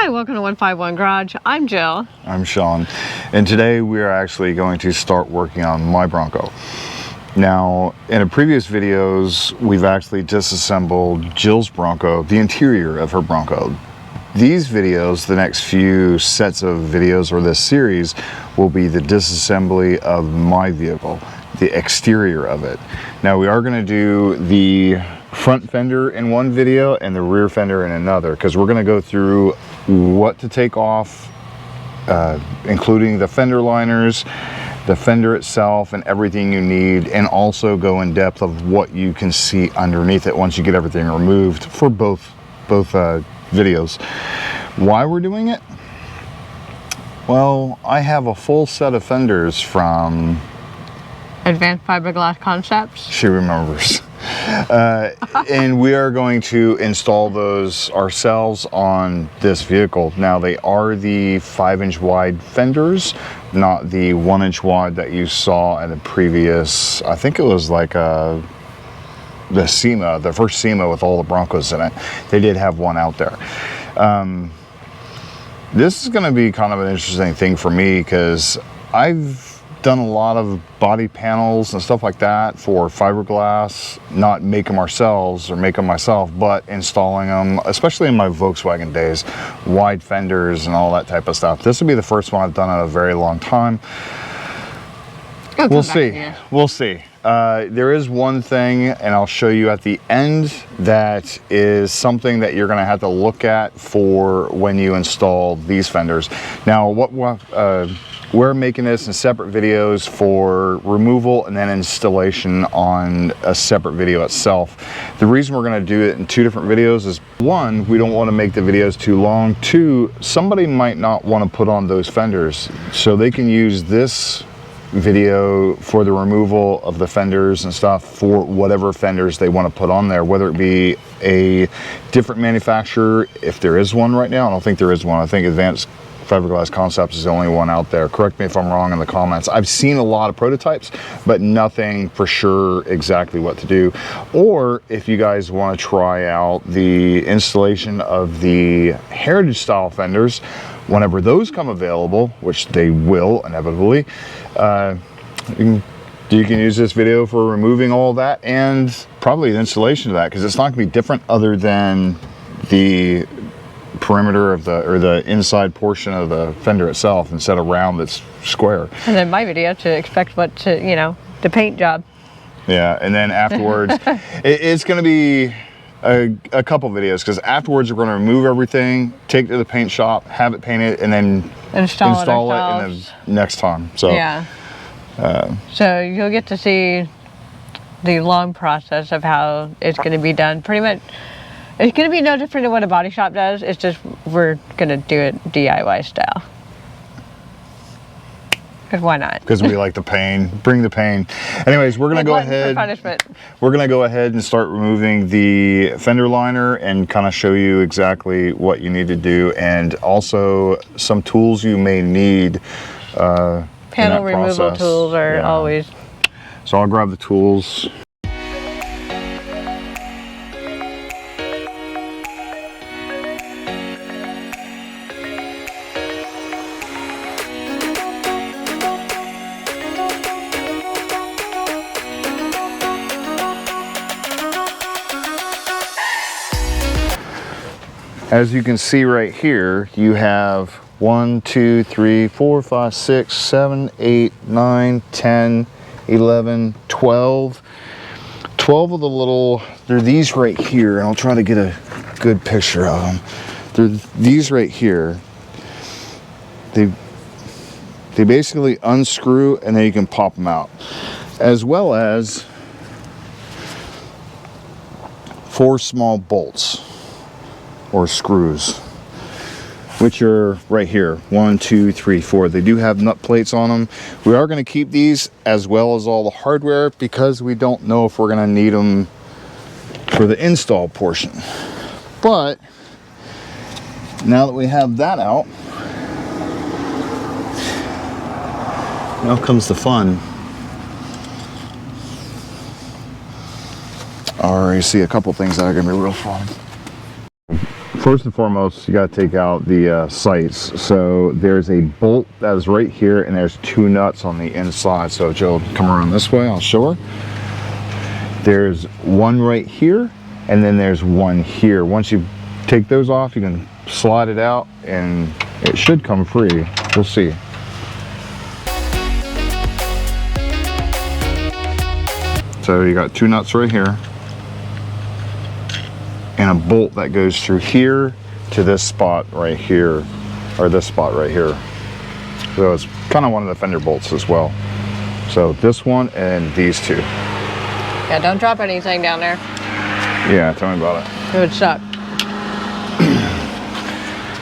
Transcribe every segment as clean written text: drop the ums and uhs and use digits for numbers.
Hi, welcome to 151 Garage. I'm Jill. I'm Sean, and today we are actually going to start working on my Bronco. Now, in the previous videos, we've actually disassembled Jill's Bronco, the interior of her Bronco. These videos, the next few sets of videos or this series, will be the disassembly of my vehicle, the exterior of it. Now, we are going to do the front fender in one video and the rear fender in another, because we're going to go through what to take off, including the fender liners, the fender itself, and everything you need, and also go in depth of what you can see underneath it once you get everything removed for both videos. Why we're doing it? Well, I have a full set of fenders from Advanced Fiberglass Concepts. She remembers. And we are going to install those ourselves on this vehicle. Now, they are the 5-inch wide fenders, not the 1-inch wide that you saw in the previous, I think it was like the 𝐂𝐮𝐲, the first 𝐂𝐮𝐲 with all the Broncos in it. They did have one out there. This is going to be kind of an interesting thing for me, because I've done a lot of body panels and stuff like that for fiberglass, not make them ourselves or make them myself, but installing them, especially in my Volkswagen days, wide fenders and all that type of stuff. This will be the first one I've done in a very long time. We'll see. We'll see. There is one thing, and I'll show you at the end, that is something that you're going to have to look at for when you install these fenders. Now, we're making this in separate videos for removal and then installation on a separate video itself. The reason we're going to do it in two different videos is, one, we don't want to make the videos too long. Two, somebody might not want to put on those fenders, so they can use this video for the removal of the fenders and stuff for whatever fenders they want to put on there, whether it be a different manufacturer, if there is one right now. I don't think there is one. I think Advanced Fiberglass Concepts is the only one out there. Correct me if I'm wrong in the comments. I've seen a lot of prototypes, but nothing for sure exactly what to do. Or if you guys want to try out the installation of the heritage style fenders, whenever those come available, which they will inevitably, you can use this video for removing all that and probably the installation of that, because it's not going to be different other than the perimeter of the inside portion of the fender itself, instead of round, that's square. And then my video to expect what to, you know, the paint job. Yeah, and then afterwards, it's going to be a couple videos, because afterwards we're going to remove everything, take it to the paint shop, have it painted, and then install it in the next time. So yeah. So you'll get to see the long process of how it's going to be done. Pretty much, it's going to be no different than what a body shop does. It's just we're going to do it DIY style. Because why not? Because we like the pain. Bring the pain. Anyways, we're going to go ahead. We're going to go ahead and start removing the fender liner and kind of show you exactly what you need to do, and also some tools you may need. Panel removal tools are always. So I'll grab the tools. As you can see right here, you have 1, 2, 3, 4, 5, 6, 7, 8, 9, 10, 11, 12. 12 of the little, they're these right here, and I'll try to get a good picture of them. They're these right here. They basically unscrew, and then you can pop them out. As well as 4 small bolts or screws, which are right here, 1, 2, 3, 4. They do have nut plates on them. We are going to keep these as well as all the hardware, because we don't know if we're going to need them for the install portion. But now that we have that out, now comes the fun. I already see a couple things that are going to be real fun. First and foremost, you got to take out the sights. So there's a bolt that is right here, and there's 2 nuts on the inside. So Joe, come around this way, I'll show her. There's one right here, and then there's one here. Once you take those off, you can slide it out, and it should come free. We'll see. So you got 2 nuts right here, and a bolt that goes through here to this spot right here, or this spot right here. So it's kind of one of the fender bolts as well. So this one and these 2. Yeah, don't drop anything down there. Yeah, tell me about it. It would suck.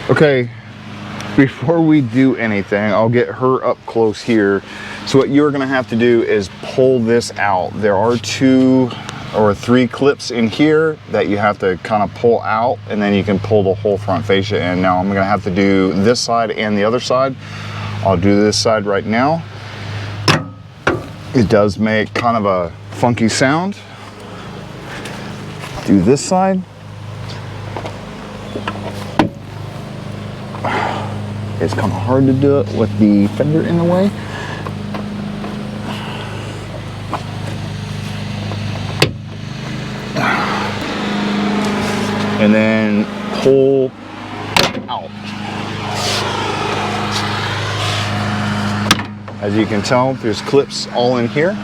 Okay, before we do anything, I'll get her up close here. So what you're gonna have to do is pull this out. There are 2 or 3 clips in here that you have to kind of pull out, and then you can pull the whole front fascia in. Now I'm gonna have to do this side and the other side. I'll do this side right now. It does make kind of a funky sound. Do this side. It's kind of hard to do it with the fender in the way. And then pull out. As you can tell, there's clips all in here.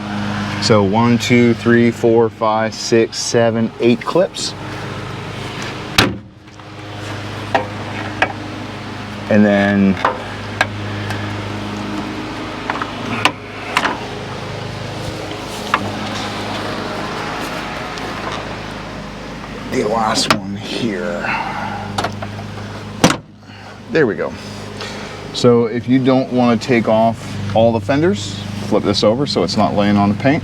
So 1, 2, 3, 4, 5, 6, 7, 8 clips. And then the last one here. There we go. So if you don't want to take off all the fenders, flip this over so it's not laying on the paint.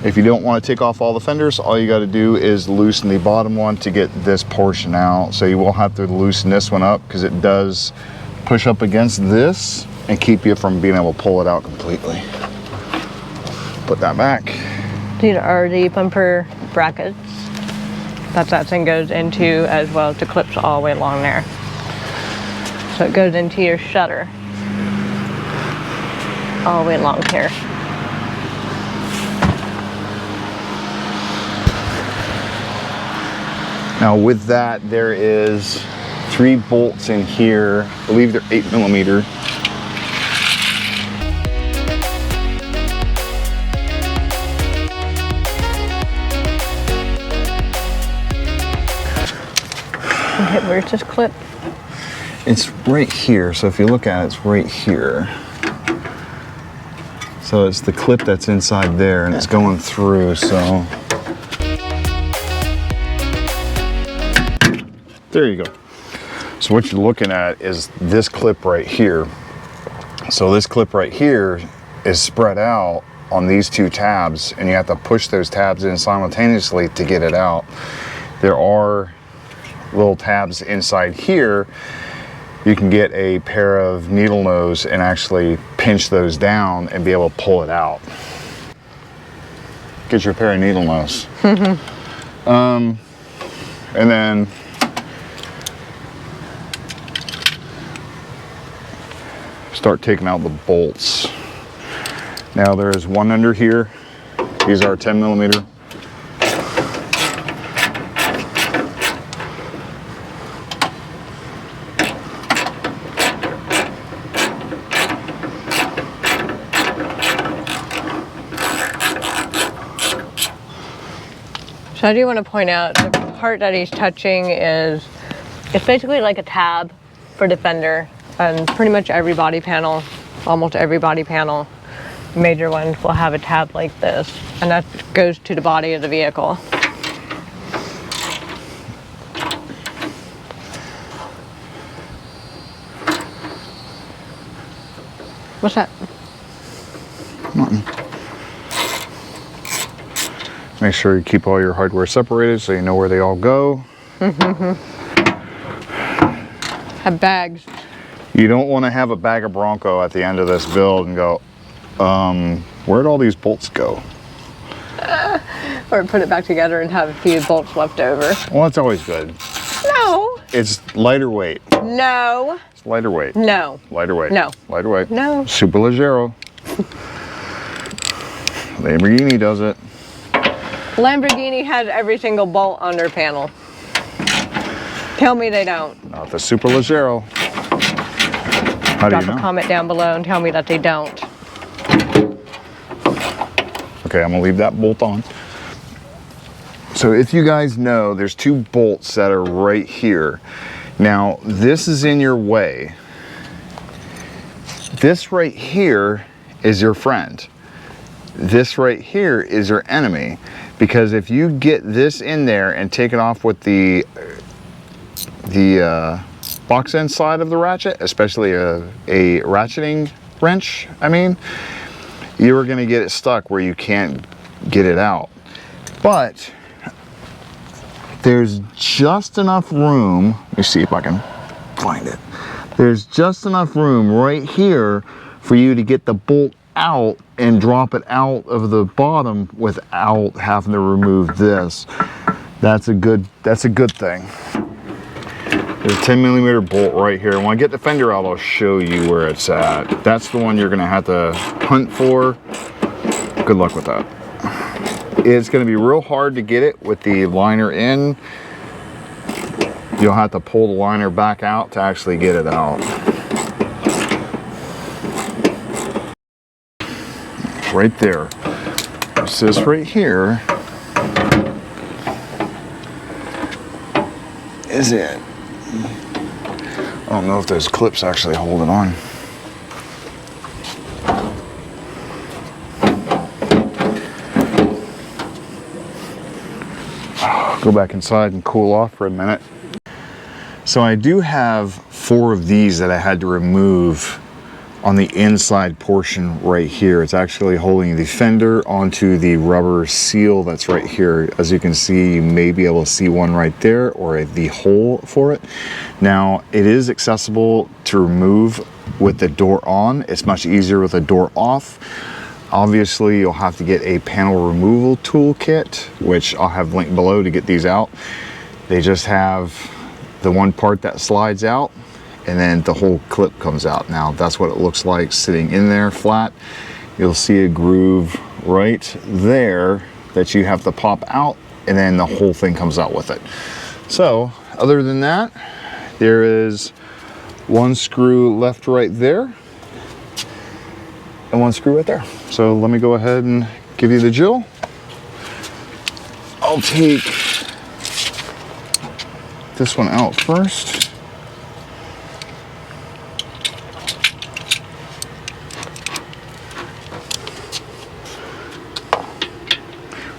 If you don't want to take off all the fenders, all you got to do is loosen the bottom one to get this portion out. So you will have to loosen this one up because it does push up against this and keep you from being able to pull it out completely. Put that back. These are the bumper brackets that thing goes into, as well as the clips all the way along there. So it goes into your shutter all the way along here. Now with that, there is 3 bolts in here. I believe they're 8mm. Okay, where's this clip? It's right here. So if you look at it, it's right here. So it's the clip that's inside there, and it's going through, so. There you go. So what you're looking at is this clip right here. So this clip right here is spread out on these 2 tabs, and you have to push those tabs in simultaneously to get it out. There are little tabs inside here. You can get a pair of needle nose and actually pinch those down and be able to pull it out. Get your pair of needle nose. And then start taking out the bolts. Now there is one under here. These are 10mm. So I do want to point out the part that he's touching is, it's basically like a tab for the fender, and pretty much every body panel, almost every body panel, major ones will have a tab like this, and that goes to the body of the vehicle. What's that? Nothing. Make sure you keep all your hardware separated so you know where they all go. Have bags. You don't want to have a bag of Bronco at the end of this build and go, where'd all these bolts go? Or put it back together and have a few bolts left over. Well, that's always good. No. It's lighter weight. No. It's lighter weight. No. Lighter weight. No. Lighter weight. No. Super Leggero. Lamborghini does it. Lamborghini has every single bolt on their panel. Tell me they don't. Not the Super Leggero. How do you know? Drop a comment down below and tell me that they don't. Okay, I'm gonna leave that bolt on. So if you guys know, there's two bolts that are right here. Now, this is in your way. This right here is your friend. This right here is your enemy. Because if you get this in there and take it off with the box end side of the ratchet, especially a ratcheting wrench, you are gonna get it stuck where you can't get it out. But there's just enough room, let me see if I can find it. There's just enough room right here for you to get the bolt out and drop it out of the bottom without having to remove this. That's a good thing. There's a 10mm bolt right here. When I get the fender out, I'll show you where it's at. That's the one you're gonna have to hunt for. Good luck with that. It's gonna be real hard to get it with the liner in. You'll have to pull the liner back out to actually get it out. Right there. It's this right here is it. I don't know if those clips actually hold it on. Go back inside and cool off for a minute. So I do have 4 of these that I had to remove on the inside portion right here. It's actually holding the fender onto the rubber seal that's right here. As you can see, you may be able to see one right there, or the hole for it. Now, it is accessible to remove with the door on. It's much easier with the door off. Obviously, you'll have to get a panel removal tool kit, which I'll have linked below to get these out. They just have the one part that slides out, and then the whole clip comes out. Now, that's what it looks like sitting in there flat. You'll see a groove right there that you have to pop out, and then the whole thing comes out with it. So, other than that, there is one screw left right there, and one screw right there. So let me go ahead and give you the drill. I'll take this one out first.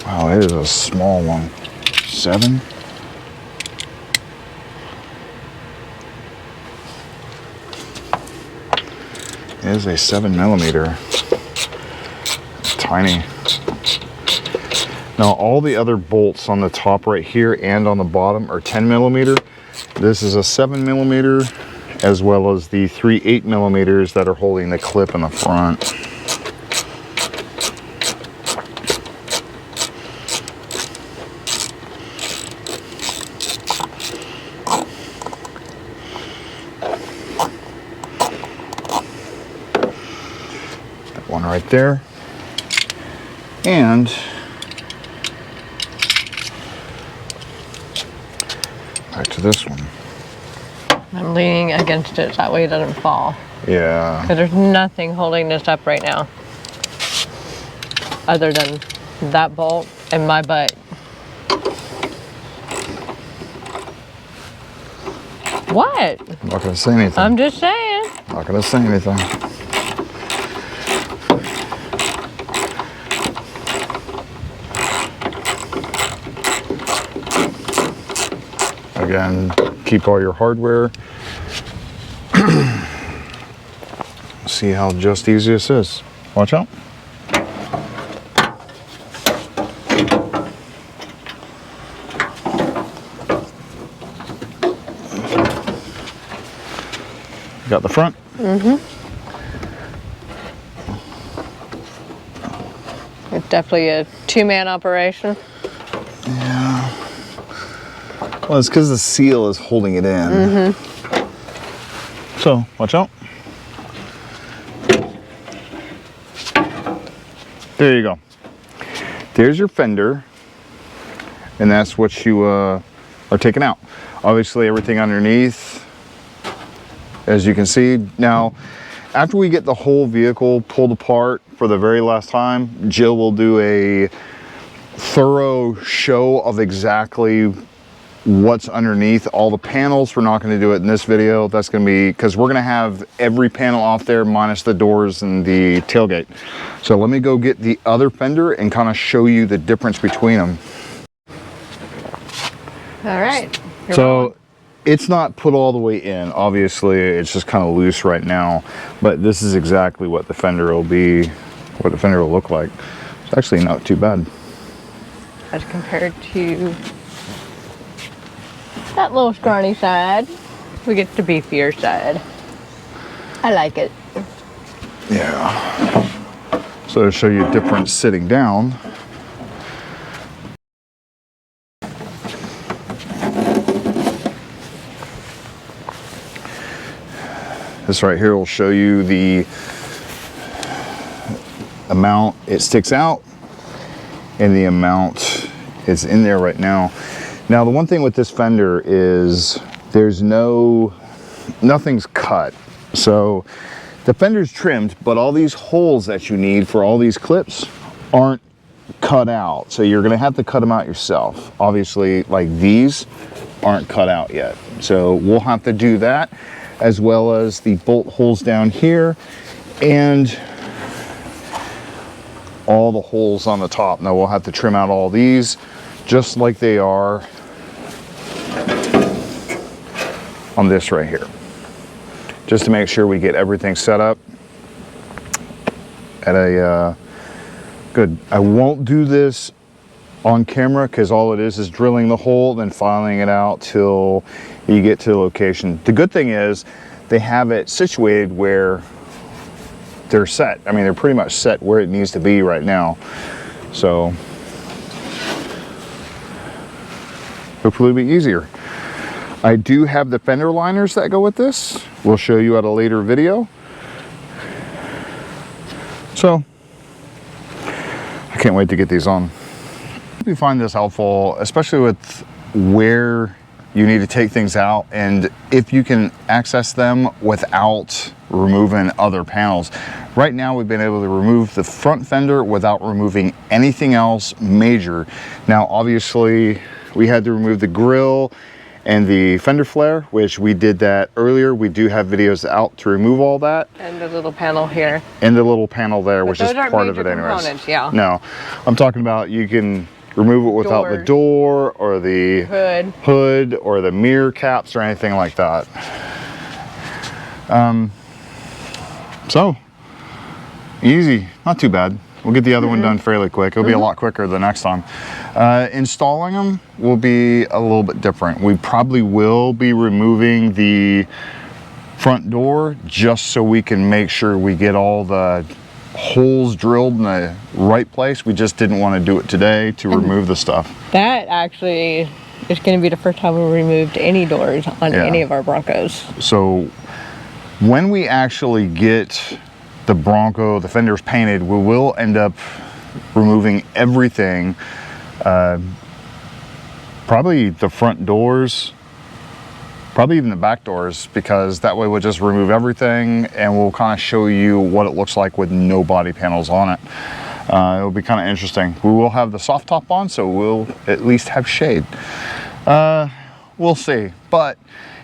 Wow, it is a small one. 7. It is a 7mm. Tiny. Now all the other bolts on the top right here and on the bottom are 10mm. This is a 7mm, as well as the 3 8mm that are holding the clip in the front. That one right there. And back to this one. I'm leaning against it so that way it doesn't fall. Yeah. Because there's nothing holding this up right now other than that bolt and my butt. What? I'm not going to say anything. I'm just saying. Not going to say anything. Again, keep all your hardware. See how just easy this is. Watch out. Got the front. Mm-hmm. It's definitely a 2-man operation. Yeah. Well, it's because the seal is holding it in. So, watch out. There you go. There's your fender. And that's what you are taking out. Obviously, everything underneath, as you can see. Now, after we get the whole vehicle pulled apart for the very last time, Jill will do a thorough show of exactly what's underneath all the panels. We're not going to do it in this video. That's going to be because we're going to have every panel off there minus the doors and the tailgate. So let me go get the other fender and kind of show you the difference between them. All right. So it's not put all the way in. Obviously, it's just kind of loose right now. But this is exactly what the fender will be, what the fender will look like. It's actually not too bad. As compared to that little scrawny side, we get the beefier side. I like it. Yeah. So to show you a difference sitting down. This right here will show you the amount it sticks out and the amount is in there right now. Now, the one thing with this fender is there's nothing's cut. So the fender's trimmed, but all these holes that you need for all these clips aren't cut out. So you're gonna have to cut them out yourself. Obviously, like these aren't cut out yet. So we'll have to do that, as well as the bolt holes down here and all the holes on the top. Now we'll have to trim out all these just like they are on this right here, just to make sure we get everything set up at a good. I won't do this on camera because all it is drilling the hole, then filing it out till you get to the location. The good thing is they have it situated where they're set. I mean, they're pretty much set where it needs to be right now. So hopefully it'll be easier. I do have the fender liners that go with this. We'll show you at a later video. So I can't wait to get these on. If you find this helpful, especially with where you need to take things out and if you can access them without removing other panels. Right now we've been able to remove the front fender without removing anything else major. Now obviously we had to remove the grill and the fender flare, which we did that earlier. We do have videos out to remove all that. And the little panel here. And the little panel there, which is part of it anyways. Yeah. No, I'm talking about you can remove it without the door or the hood or the mirror caps or anything like that. So easy, not too bad. We'll get the other one done fairly quick. It'll be a lot quicker the next time. Installing them will be a little bit different. We probably will be removing the front door just so we can make sure we get all the holes drilled in the right place. We just didn't want to do it today to remove the stuff. That actually is going to be the first time we removed any doors on any of our Broncos. So when we actually get the Bronco, the fenders painted, we will end up removing everything. Probably the front doors, probably even the back doors, because that way we'll just remove everything and we'll kind of show you what it looks like with no body panels on it. It'll be kind of interesting. We will have the soft top on, so we'll at least have shade. We'll see, but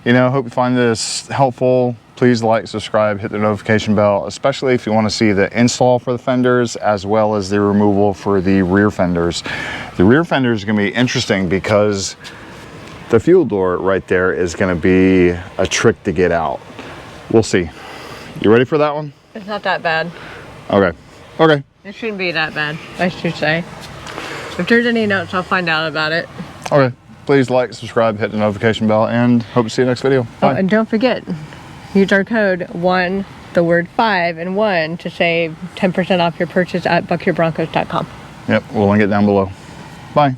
you know, hope you find this helpful. Please like, subscribe, hit the notification bell, especially if you want to see the install for the fenders as well as the removal for the rear fenders. The rear fenders is going to be interesting because the fuel door right there is going to be a trick to get out. We'll see. You ready for that one? It's not that bad. Okay. Okay. It shouldn't be that bad, I should say. If there's any notes, I'll find out about it. Okay. Please like, subscribe, hit the notification bell, and hope to see you next video. Bye. Oh, and don't forget, use our code 1, the word 5, and 1 to save 10% off your purchase at buckyourbroncos.com. Yep, we'll link it down below. Bye.